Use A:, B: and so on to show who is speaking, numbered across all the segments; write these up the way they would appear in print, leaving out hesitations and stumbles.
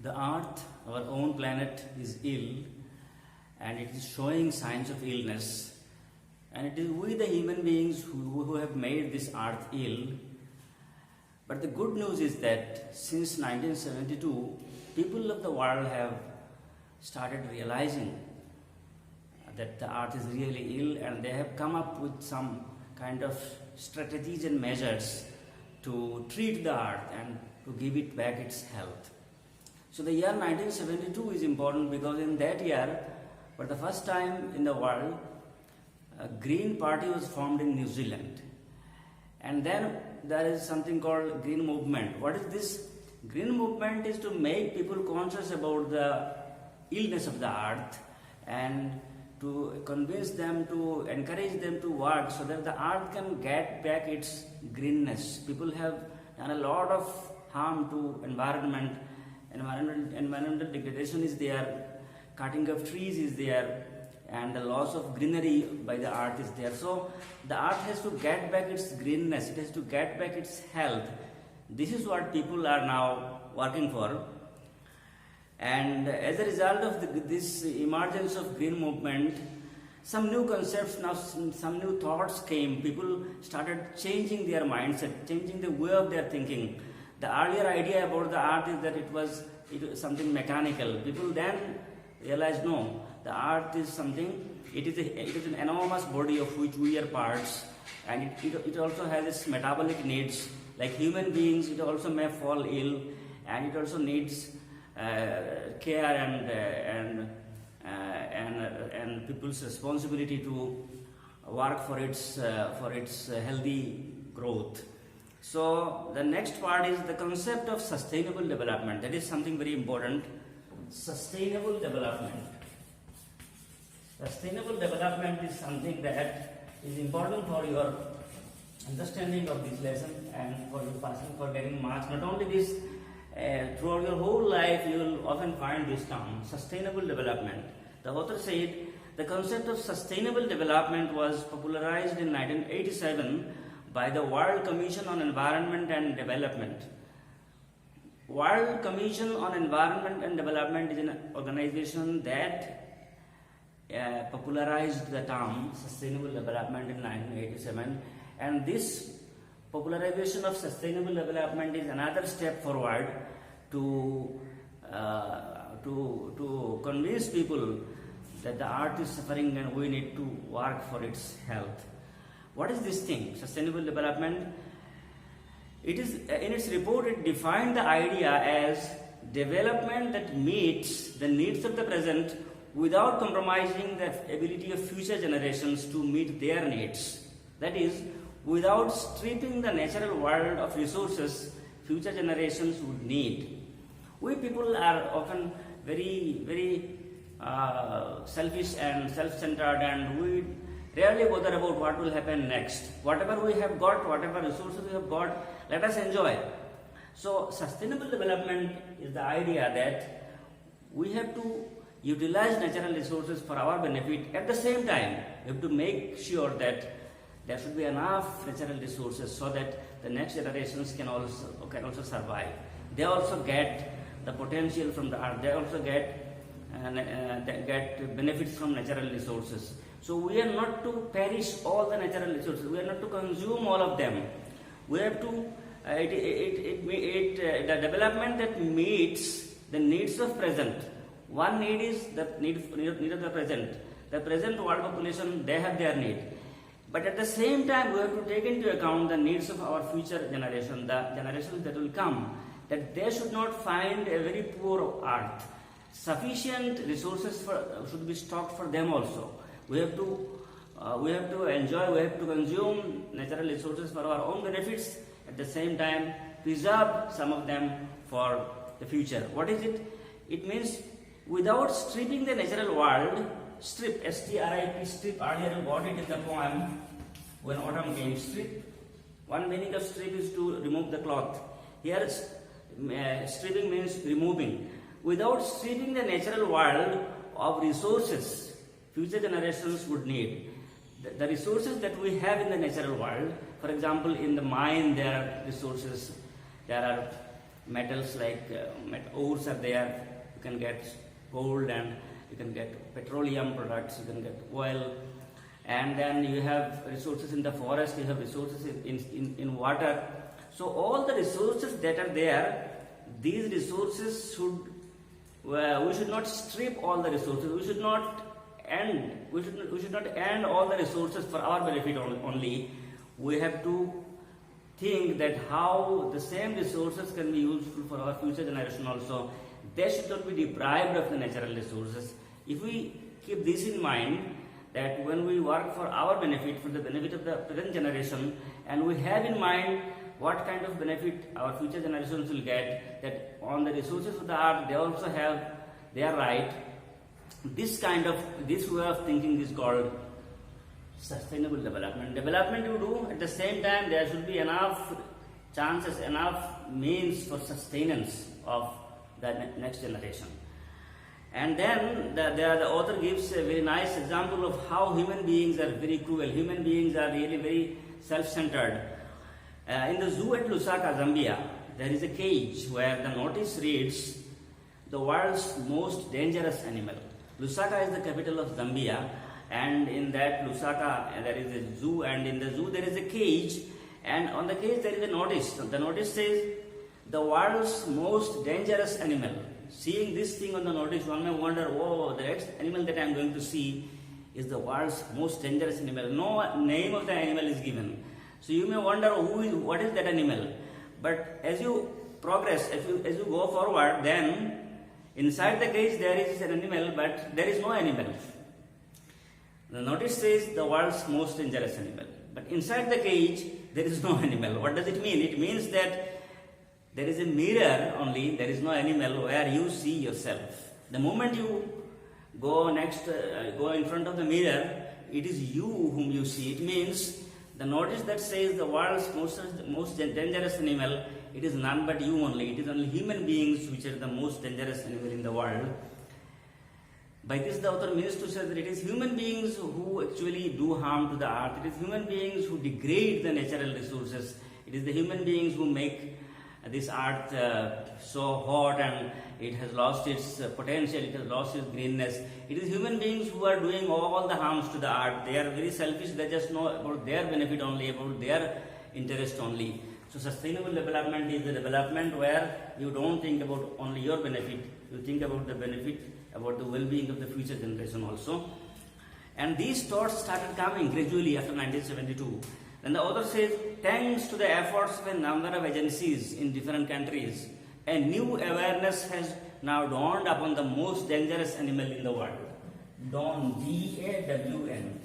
A: The Earth, our own planet, is ill and it is showing signs of illness. And it is we, the human beings, who have made this Earth ill. But the good news is that since 1972, people of the world have started realizing that the Earth is really ill, and they have come up with some kind of strategies and measures to treat the Earth and to give it back its health. So the year 1972 is important because in that year, for the first time in the world, a Green Party was formed in New Zealand. And then there is something called Green Movement. What is this? Green Movement is to make people conscious about the illness of the earth and to convince them, to encourage them to work so that the earth can get back its greenness. People have done a lot of harm to environment. Environmental degradation is there, cutting of trees is there, and the loss of greenery by the earth is there. So the earth has to get back its greenness, it has to get back its health. This is what people are now working for. And as a result of this emergence of green movement, some new concepts, now some new thoughts came. People started changing their mindset, changing the way of their thinking. The earlier idea about the earth is that it was something mechanical. People then realized no, the earth is something, it is an enormous body of which we are parts, and it also has its metabolic needs. Like human beings, it also may fall ill, and it also needs care and people's responsibility to work for its healthy growth. So the next part is the concept of sustainable development. That is something very important. Sustainable development. Sustainable development is something that is important for your understanding of this lesson and for your passing, for getting marks. Not only this, throughout your whole life you will often find this term, sustainable development. The author said the concept of sustainable development was popularized in 1987 by the World Commission on Environment and Development. World Commission on Environment and Development is an organization that popularized the term sustainable development in 1987, and this popularization of sustainable development is another step forward to convince people that the earth is suffering and we need to work for its health. What is this thing, sustainable development? It is, in its report, it defined the idea as development that meets the needs of the present without compromising the ability of future generations to meet their needs. That is, without stripping the natural world of resources future generations would need. We people are often very, very selfish and self-centered, and we rarely bother about what will happen next. Whatever we have got, whatever resources we have got, let us enjoy. So sustainable development is the idea that we have to utilize natural resources for our benefit. At the same time, we have to make sure that there should be enough natural resources so that the next generations can also survive. They also get the potential from the earth. They also get benefits from natural resources. So we are not to perish all the natural resources. We are not to consume all of them. We have to the development that meets the needs of present. One need is the need of the present. The present world population, they have their need. But at the same time, we have to take into account the needs of our future generation, the generations that will come, that they should not find a very poor earth. Sufficient resources should be stocked for them also. We have to enjoy, we have to consume natural resources for our own benefits, at the same time preserve some of them for the future. What is it? It means without stripping the natural world, strip, S-T-R-I-P, strip, earlier you got it in the poem, when autumn came, strip. One meaning of strip is to remove the cloth. Here stripping means removing. Without stripping the natural world of resources future generations would need. The resources that we have in the natural world, for example, in the mine there are resources, there are metals like ores are there. You can get gold, and you can get petroleum products, you can get oil, and then you have resources in the forest, you have resources in water. So all the resources that are there, these resources should, we should not strip all the resources, we should not end all the resources for our benefit only. We have to think that how the same resources can be useful for our future generation also. They should not be deprived of the natural resources. If we keep this in mind, that when we work for our benefit, for the benefit of the present generation, and we have in mind what kind of benefit our future generations will get, that on the resources of the earth they also have their right, this way of thinking is called sustainable development. Development you do, at the same time there should be enough chances, enough means for sustenance of the next generation. And then the author gives a very nice example of how human beings are very cruel. Human beings are really very self-centered. In the zoo at Lusaka, Zambia, there is a cage where the notice reads, the world's most dangerous animal. Lusaka is the capital of Zambia, and in that Lusaka there is a zoo, and in the zoo there is a cage, and on the cage there is a notice. The notice says, the world's most dangerous animal. Seeing this thing on the notice, one may wonder, oh, the next animal that I am going to see is the world's most dangerous animal. No name of the animal is given. So you may wonder, what is that animal? But as you progress, as you go forward, then inside the cage there is an animal, but there is no animal. The notice says the world's most dangerous animal. But inside the cage there is no animal. What does it mean? It means that there is a mirror only, there is no animal where you see yourself. The moment you go in front of the mirror, it is you whom you see. It means the notice that says the world's most dangerous animal, it is none but you only. It is only human beings which are the most dangerous animal in the world. By this the author means to say that it is human beings who actually do harm to the earth. It is human beings who degrade the natural resources. It is the human beings who make this earth so hot, and it has lost its potential, it has lost its greenness. It is human beings who are doing all the harms to the earth. They are very selfish, they just know about their benefit only, about their interest only. So sustainable development is the development where you don't think about only your benefit, you think about the benefit, about the well-being of the future generation also. And these thoughts started coming gradually after 1972. Then the author says, thanks to the efforts of a number of agencies in different countries, a new awareness has now dawned upon the most dangerous animal in the world. Dawn, D-A-W-N.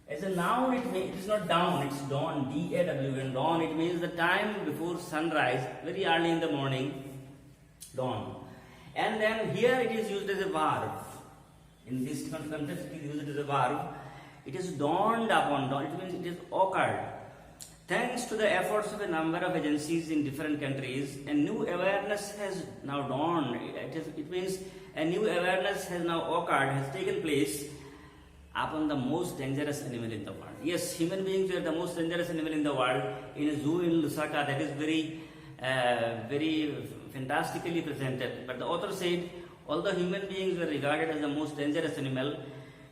A: As a noun, it is not down, it's dawn, D-A-W-N. Dawn, it means the time before sunrise, very early in the morning, dawn. And then here it is used as a verb. In this context, it is used as a verb. It is dawned upon, it means it is occurred. Thanks to the efforts of a number of agencies in different countries, a new awareness has now dawned. It means a new awareness has now occurred, has taken place upon the most dangerous animal in the world. Yes, human beings are the most dangerous animal in the world. In a zoo in Lusaka, that is very fantastically presented. But the author said, although human beings were regarded as the most dangerous animal,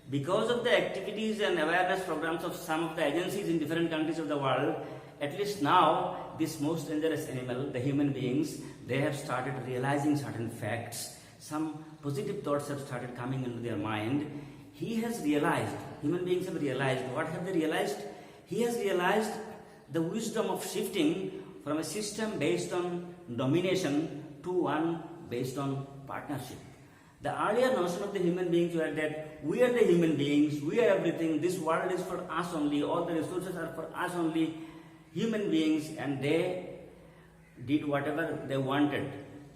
A: because of the activities and awareness programs of some of the agencies in different countries of the world, at least now, this most dangerous animal, the human beings, they have started realizing certain facts. Some positive thoughts have started coming into their mind. He has realized, human beings have realized, what have they realized? He has realized the wisdom of shifting from a system based on domination to one based on partnership. The earlier notion of the human beings were that we are the human beings, we are everything, this world is for us only, all the resources are for us only, human beings, and they did whatever they wanted.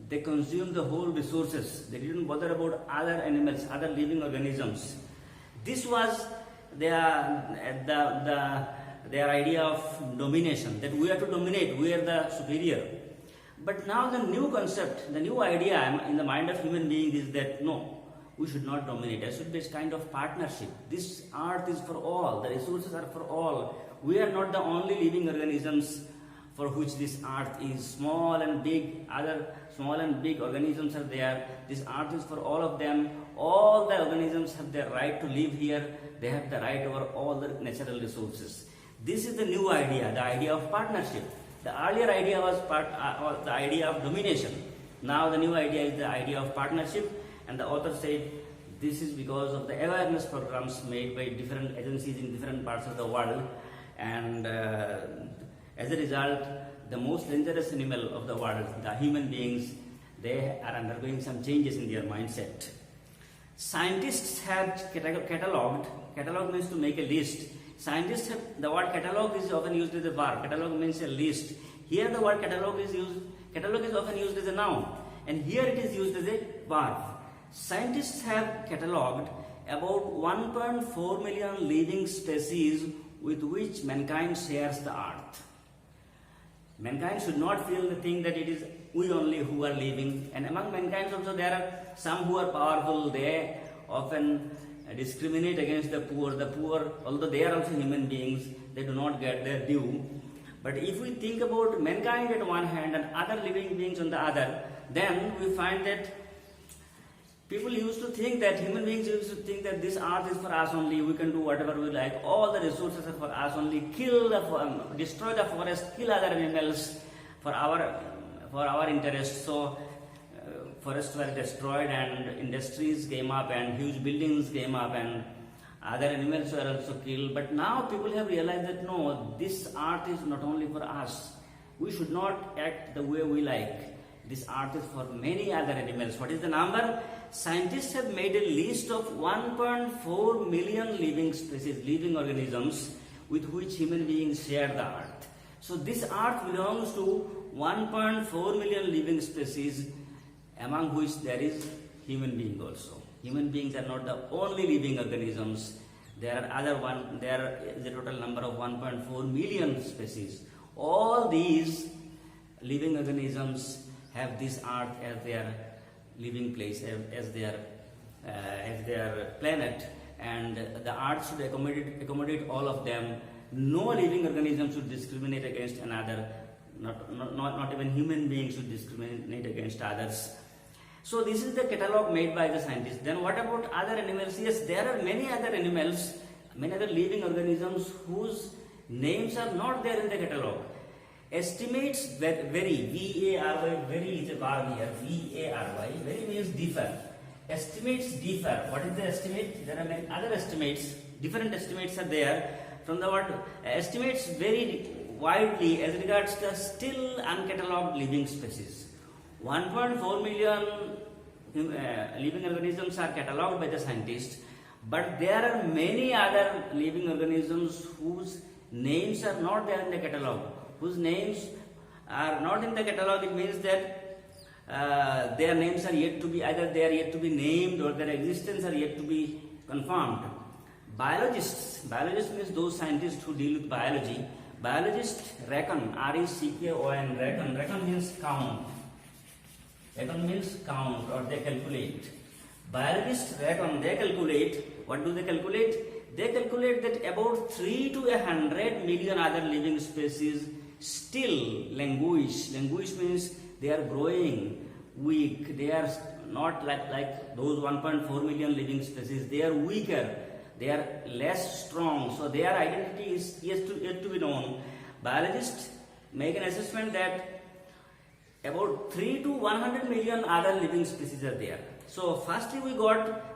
A: They consumed the whole resources. They didn't bother about other animals, other living organisms. This was their idea of domination, that we are to dominate, we are the superior. But now the new concept, the new idea in the mind of human beings is that no, we should not dominate. There should be a kind of partnership. This earth is for all. The resources are for all. We are not the only living organisms for which this earth is. Small and big, other small and big organisms are there. This earth is for all of them. All the organisms have the right to live here. They have the right over all the natural resources. This is the new idea, the idea of partnership. The earlier idea was the idea of domination. Now the new idea is the idea of partnership, and the author said this is because of the awareness programs made by different agencies in different parts of the world, and as a result, the most dangerous animal of the world, the human beings, they are undergoing some changes in their mindset. Scientists have catalog means to make a list. Scientists have, the word catalog is often used as a verb. Catalog means a list. Here the word catalog is often used as a noun, and here it is used as a verb. Scientists have catalogued about 1.4 million living species with which mankind shares the earth. Mankind should not feel the thing that it is we only who are living, and among mankind also there are some who are powerful. They often discriminate against the poor. The poor, although they are also human beings, they do not get their due. But if we think about mankind at one hand and other living beings on the other, then we find that people used to think that, human beings used to think that this earth is for us only, we can do whatever we like, all the resources are for us only, destroy the forest, kill other animals for our interest. So forests were destroyed and industries came up and huge buildings came up and other animals were also killed. But now people have realized that no, this earth is not only for us. We should not act the way we like. This earth is for many other animals. What is the number? Scientists have made a list of 1.4 million living species, living organisms with which human beings share the earth. So this earth belongs to 1.4 million living species, among which there is human being also. Human beings are not the only living organisms. There is a total number of 1.4 million species. All these living organisms have this earth as their living place, as their planet, and the earth should accommodate all of them. No living organism should discriminate against another. Not even human beings should discriminate against others. So this is the catalogue made by the scientists. Then what about other animals? Yes, there are many other animals, many other living organisms whose names are not there in the catalogue. Estimates vary, V-A-R-Y, vary is a verb here, V-A-R-Y, vary means differ. Estimates differ. What is the estimate? There are many other estimates, different estimates are there. From the word, estimates vary widely as regards the still uncatalogued living species. 1.4 million living organisms are catalogued by the scientists, but there are many other living organisms whose names are not there in the catalogue. Whose names are not in the catalogue, it means that their names are yet to be, either they are yet to be named or their existence are yet to be confirmed. Biologists means those scientists who deal with biology. Biologists reckon, R-E-C-K-O-N, reckon means count. Reckon means count or they calculate. Biologists reckon, they calculate. What do they calculate? They calculate that about 3 to 100 million other living species still languish. Languish means they are growing weak. They are not like those 1.4 million living species. They are weaker. They are less strong. So their identity is yet to be known. Biologists make an assessment that about 3 to 100 million other living species are there. So firstly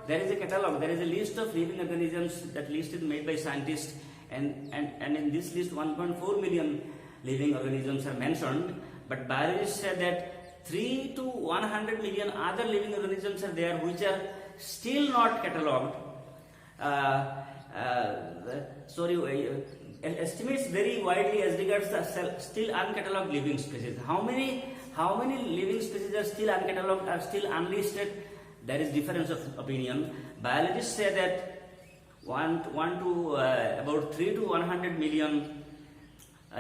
A: there is a catalogue, there is a list of living organisms. That list is made by scientists, and in this list 1.4 million living organisms are mentioned, but biologists say that 3 to 100 million other living organisms are there which are still not catalogued. Estimates vary widely as regards the still uncatalogued living species. How many living species are still uncatalogued, are still unlisted? There is difference of opinion. Biologists say that about 3 to 100 million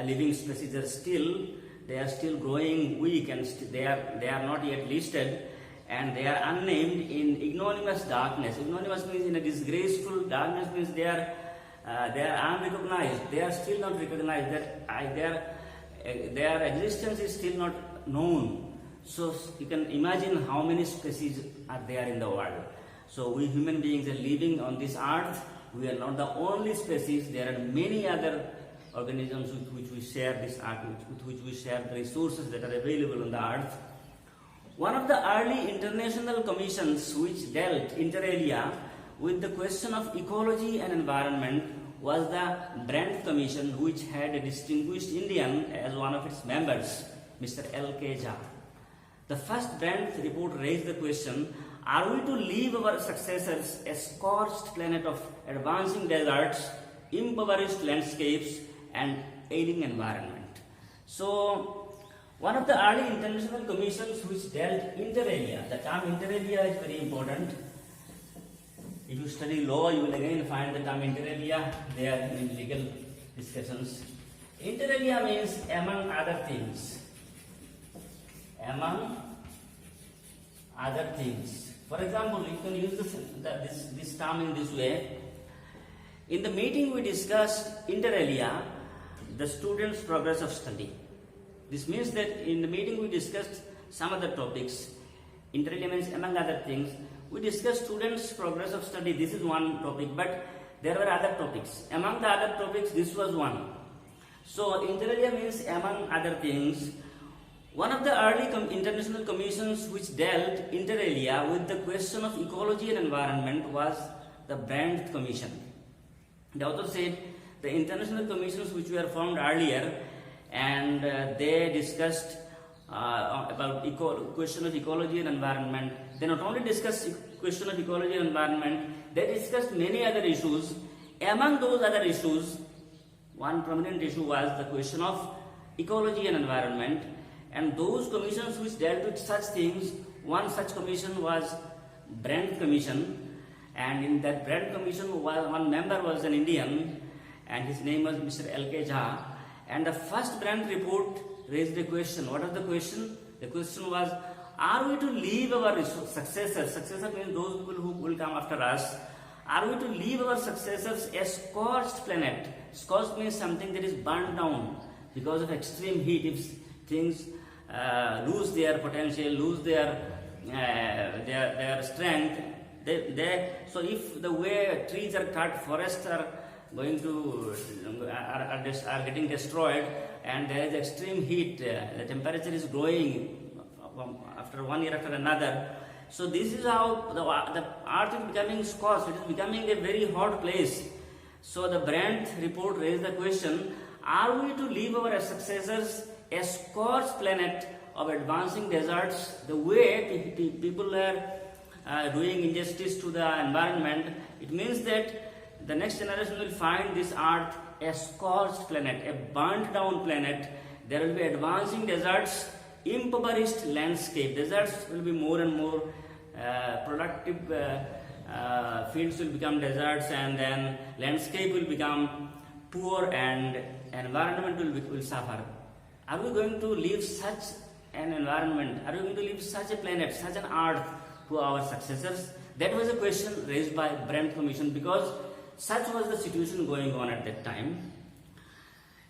A: living species are still growing weak, and they are not yet listed, and they are unnamed in ignominious darkness. Ignominious means in a disgraceful. Darkness means they are unrecognized. They are still not recognized. They are their existence is still not known. So you can imagine how many species are there in the world. So we human beings are living on this earth. We are not the only species. There are many other organisms with which we share this earth, with which we share the resources that are available on the earth. One of the early international commissions which dealt inter alia with the question of ecology and environment was the Brand Commission, which had a distinguished Indian as one of its members, Mr. L.K. Jha. The first Brand report raised the question, are we to leave our successors a scorched planet of advancing deserts, impoverished landscapes and ailing environment? So, one of the early international commissions which dealt inter alia, the term inter alia is very important. If you study law, you will again find the term inter alia there in legal discussions. Inter alia means among other things. Among other things. For example, you can use this term in this way. In the meeting we discussed inter alia, the students' progress of study. This means that in the meeting we discussed some other topics. Inter alia means among other things. We discussed students' progress of study. This is one topic, but there were other topics. Among the other topics, this was one. So inter alia means among other things. One of the early international commissions which dealt inter alia with the question of ecology and environment was the Brand Commission. The author said the international commissions which were formed earlier and they discussed about question of ecology and environment. They not only discussed question of ecology and environment, they discussed many other issues. Among those other issues, one prominent issue was the question of ecology and environment. And those commissions which dealt with such things, one such commission was Brand Commission, and in that Brand Commission one member was an Indian and his name was Mr. L.K. Jha, and the first Brand report raised a question. What was the question? The question was, are we to leave our successors, means those people who will come after us, are we to leave our successors a scorched planet? Scorched means something that is burnt down because of extreme heat. If things lose their potential, lose their strength. So if the way trees are cut, forests are going to are getting destroyed, and there is extreme heat, the temperature is growing after 1 year after another. So this is how the earth is becoming scorched. It is becoming a very hot place. So the Brand report raised the question: are we to leave our successors a scorched planet of advancing deserts? The way people are doing injustice to the environment, it means that the next generation will find this earth a scorched planet, a burnt down planet. There will be advancing deserts, impoverished landscape. Deserts will be more and more productive. Fields will become deserts, and then landscape will become poor, and environment will suffer. Are we going to leave such an environment? Are we going to leave such a planet, such an earth to our successors? That was a question raised by Brand Commission, because such was the situation going on at that time.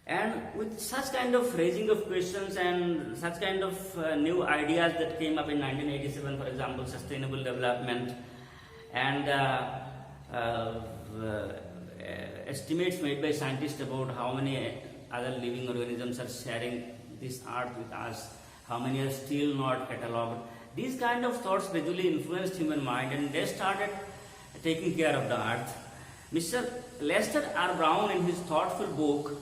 A: And with such kind of raising of questions and such kind of new ideas that came up in 1987, for example, sustainable development, and estimates made by scientists about how many other living organisms are sharing this earth with us, how many are still not catalogued. These kind of thoughts gradually influenced human mind, and they started taking care of the earth. Mr. Lester R. Brown, in his thoughtful book,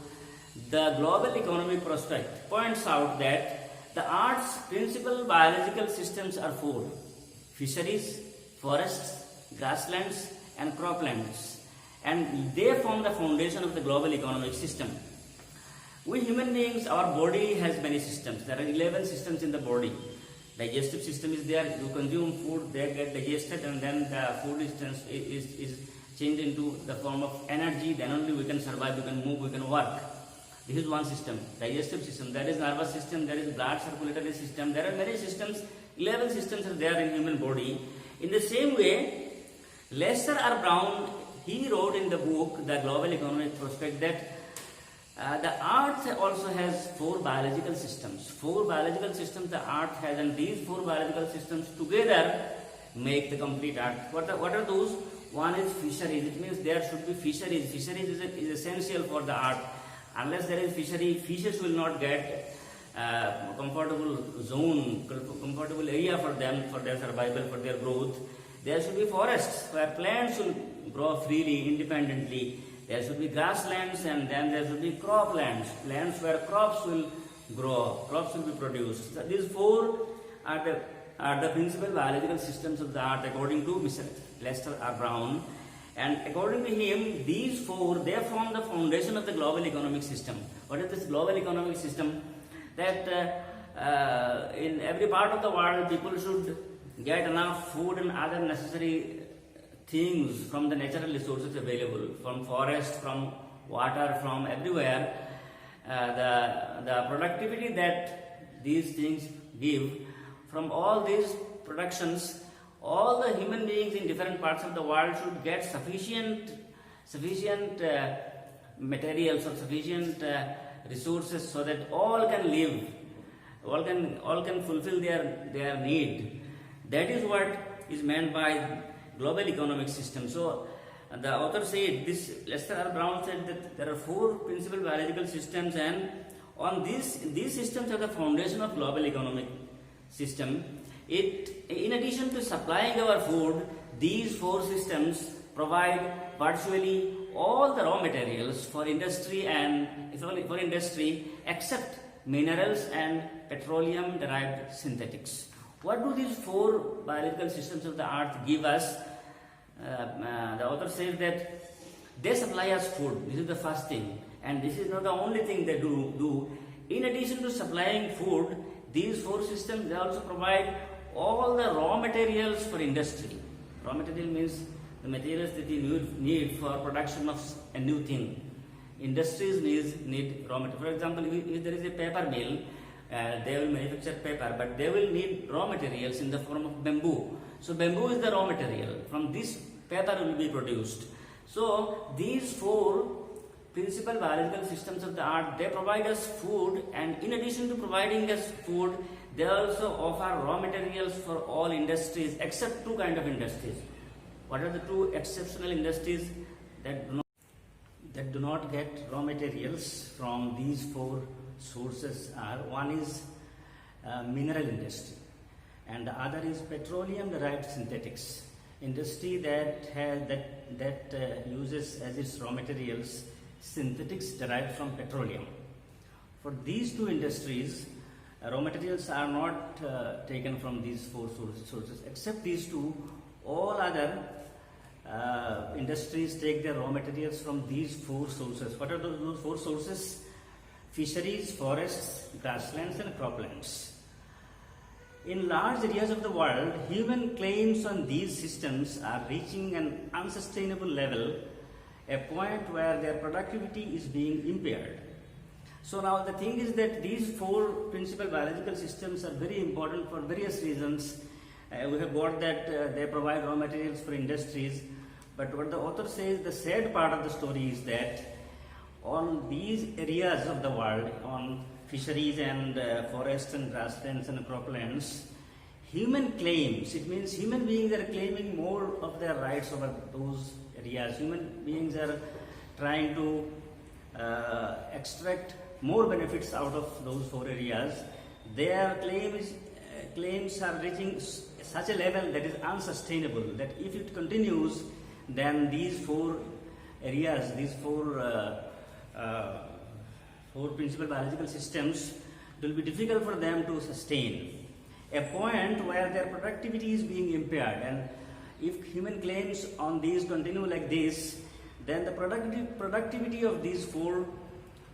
A: The Global Economic Prospect, points out that the earth's principal biological systems are four: fisheries, forests, grasslands, and croplands, and they form the foundation of the global economic system. We human beings, our body has many systems. There are 11 systems in the body. Digestive system is there. You consume food, they get digested, and then the food is changed into the form of energy. Then only we can survive, we can move, we can work. This is one system, digestive system. There is nervous system, there is blood circulatory system. There are many systems. 11 systems are there in human body. In the same way, Lester R. Brown, he wrote in the book The Global Economic Prospect that The earth also has four biological systems. Four biological systems the earth has, and these four biological systems together make the complete earth. What are those? One is fisheries. It means there should be fisheries. Fisheries is essential for the earth. Unless there is fishery, fishes will not get comfortable zone, comfortable area for them, for their survival, for their growth. There should be forests where plants will grow freely, independently. There should be grasslands, and then there should be croplands, lands where crops will grow, crops will be produced. So these four are the principal biological systems of the earth according to Mr. Lester R. Brown. And according to him, these four, they form the foundation of the global economic system. What is this global economic system? That in every part of the world, people should get enough food and other necessary things from the natural resources available, from forest, from water, from everywhere. The productivity that these things give, from all these productions, all the human beings in different parts of the world should get sufficient materials or sufficient resources so that all can live, all can fulfill their need. That is what is meant by global economic system. So the author said, this Lester R. Brown said that there are four principal biological systems, and on these systems are the foundation of global economic system. In addition to supplying our food, these four systems provide virtually all the raw materials for industry except minerals and petroleum derived synthetics. What do these four biological systems of the earth give us? The author says that they supply us food. This is the first thing, and this is not the only thing they do. In addition to supplying food, these four systems, they also provide all the raw materials for industry. Raw material means the materials that you need for production of a new thing. Industries need raw material. For example, if there is a paper mill, they will manufacture paper, but they will need raw materials in the form of bamboo. So bamboo is the raw material. From this, paper will be produced. So these four principal biological systems of the earth, they provide us food, and in addition to providing us food, they also offer raw materials for all industries except two kinds of industries. What are the two exceptional industries that do not get raw materials from these four sources? One is mineral industry, and the other is petroleum derived synthetics industry that uses as its raw materials synthetics derived from petroleum. For these two industries, raw materials are not taken from these four sources. Except these two, all other industries take their raw materials from these four sources. What are those four sources? Fisheries, forests, grasslands, and croplands. In large areas of the world, human claims on these systems are reaching an unsustainable level, a point where their productivity is being impaired. So now the thing is that these four principal biological systems are very important for various reasons. We have got that they provide raw materials for industries, but what the author says, the sad part of the story is that on these areas of the world, on fisheries and forests and grasslands and croplands, human claims, it means human beings are claiming more of their rights over those areas. Human beings are trying to extract more benefits out of those four areas. Their claims are reaching such a level that is unsustainable, that if it continues, then these four areas, these four principal biological systems, it will be difficult for them to sustain. A point where their productivity is being impaired, and if human claims on these continue like this, then the productivity of these four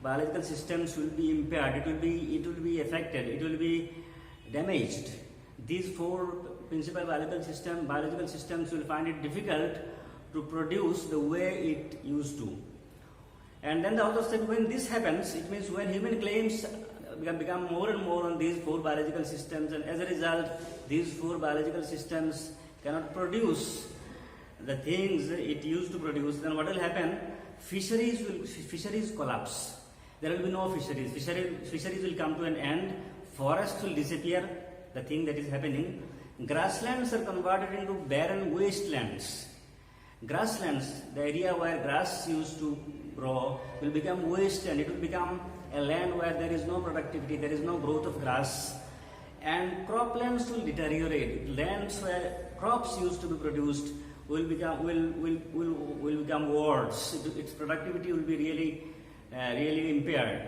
A: biological systems will be impaired. It will be affected. It will be damaged. These four principal biological systems will find it difficult to produce the way it used to. And then the author said, when this happens, it means when human claims become more and more on these four biological systems, and as a result, these four biological systems cannot produce the things it used to produce, then what will happen? Fisheries collapse. there will be no fisheries. Fisheries will come to an end. Forests will disappear. The thing that is happening. Grasslands are converted into barren wastelands. Grasslands, the area where grass used to grow, will become waste, and it will become a land where there is no productivity, there is no growth of grass, and croplands will deteriorate. Lands where crops used to be produced will become wards. Its productivity will be really impaired.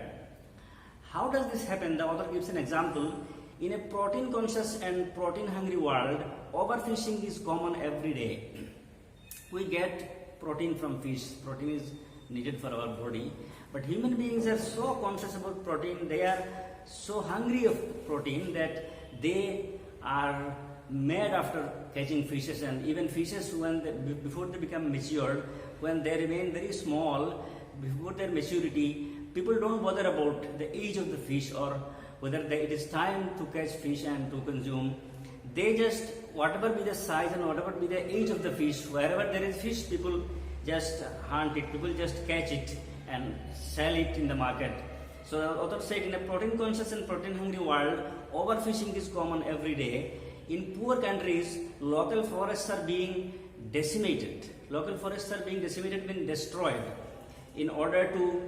A: How does this happen? The author gives an example. In a protein conscious and protein hungry world, overfishing is common every day. We get protein from fish. Protein is needed for our body. But human beings are so conscious about protein, they are so hungry of protein that they are mad after catching fishes, and even fishes before they become matured, when they remain very small, before their maturity, people don't bother about the age of the fish or whether it is time to catch fish and to consume. They just, whatever be the size and whatever be the age of the fish, wherever there is fish, people just hunt it, people just catch it and sell it in the market. So the author said, in a protein conscious and protein hungry world, overfishing is common every day. In poor countries, local forests are being decimated. Local forests are being decimated, being destroyed in order to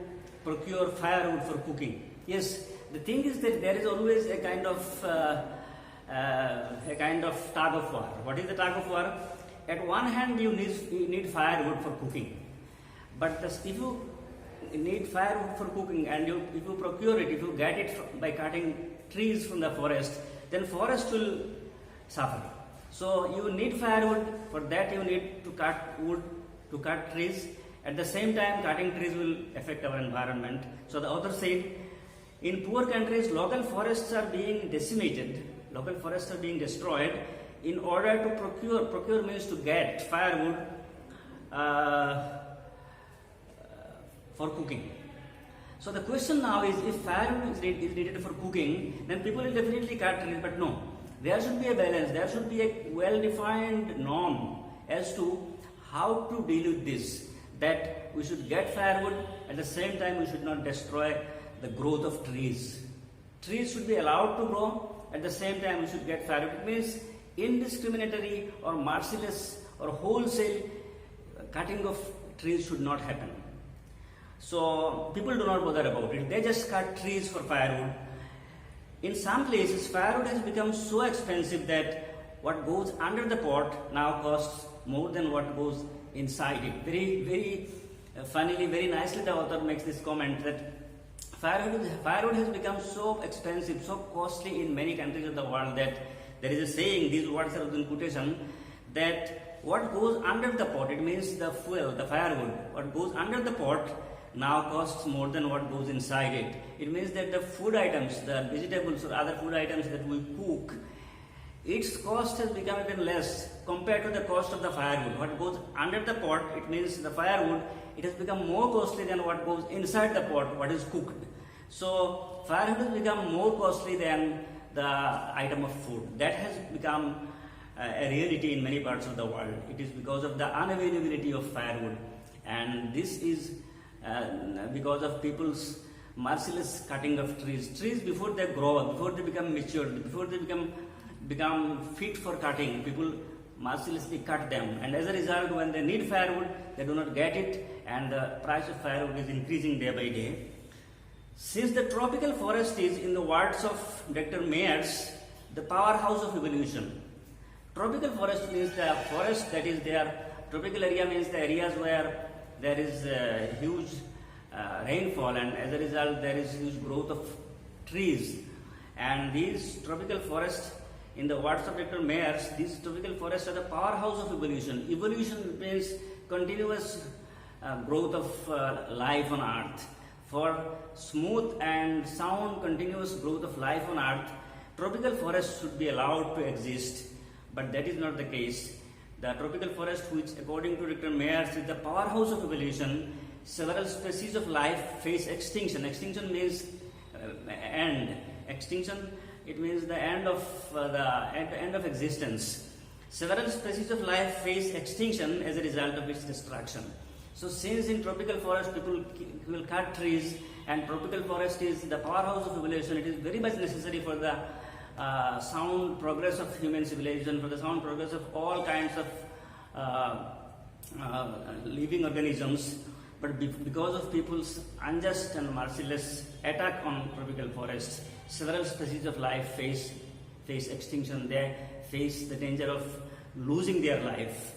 A: procure firewood for cooking. Yes, the thing is that there is always a kind of tug of war. What is the tug of war? At one hand, you need firewood for cooking, but if you need firewood for cooking and if you procure it, if you get it by cutting trees from the forest, then forest will suffer. So you need firewood. For that, you need to cut wood, to cut trees. At the same time, cutting trees will affect our environment. So the author said, in poor countries, local forests are being decimated, local forests are being destroyed in order to procure means to get firewood for cooking. So the question now is, if firewood is needed for cooking, then people will definitely cut trees, but no. There should be a balance, there should be a well-defined norm as to how to deal with this, that we should get firewood, at the same time we should not destroy the growth of trees. Trees should be allowed to grow, at the same time we should get firewood. It means indiscriminatory or merciless or wholesale cutting of trees should not happen. So people do not bother about it, they just cut trees for firewood. In some places, firewood has become so expensive that what goes under the pot now costs more than what goes inside it. Very funnily, very nicely, the author makes this comment that firewood has become so expensive, so costly in many countries of the world that there is a saying, these words are in quotation, that what goes under the pot, it means the fuel, the firewood, what goes under the pot now costs more than what goes inside it. It means that the food items, the vegetables or other food items that we cook, its cost has become even less compared to the cost of the firewood. What goes under the pot, it means the firewood, it has become more costly than what goes inside the pot, what is cooked. So firewood has become more costly than the item of food. That has become a reality in many parts of the world. It is because of the unavailability of firewood, and this is because of people's merciless cutting of trees. Trees, before they grow up, before they become mature, before they become fit for cutting, people mercilessly cut them, and as a result, when they need firewood, they do not get it, and the price of firewood is increasing day by day. Since the tropical forest is, in the words of Dr. Mayers, the powerhouse of evolution. Tropical forest means the forest that is there. Tropical area means the areas where there is huge rainfall, and as a result there is huge growth of trees. And these tropical forests, in the words of Dr. Mayers, these tropical forests are the powerhouse of evolution. Evolution means continuous growth of life on earth. For smooth and sound continuous growth of life on earth, tropical forests should be allowed to exist, but that is not the case. The tropical forest, which according to Dr. Mayers is the powerhouse of evolution, several species of life face extinction. Extinction means end. Extinction, it means the end of existence. Several species of life face extinction as a result of its destruction. So since in tropical forest people will cut trees, and tropical forest is the powerhouse of evolution, it is very much necessary for the sound progress of human civilization, for the sound progress of all kinds of living organisms. But because of people's unjust and merciless attack on tropical forests, several species of life face extinction. They face the danger of losing their life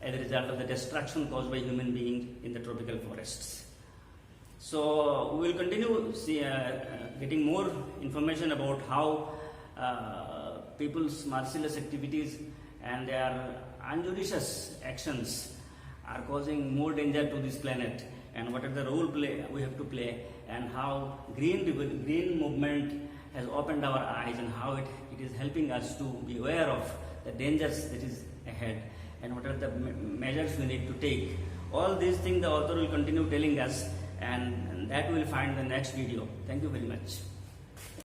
A: as a result of the destruction caused by human beings in the tropical forests. So we will continue getting more information about how people's merciless activities and their unjudicious actions are causing more danger to this planet, and what are the role we have to play, and how green movement has opened our eyes, and how it is helping us to be aware of the dangers that is ahead, and what are the measures we need to take. All these things the author will continue telling us, and that we will find in the next video. Thank you very much.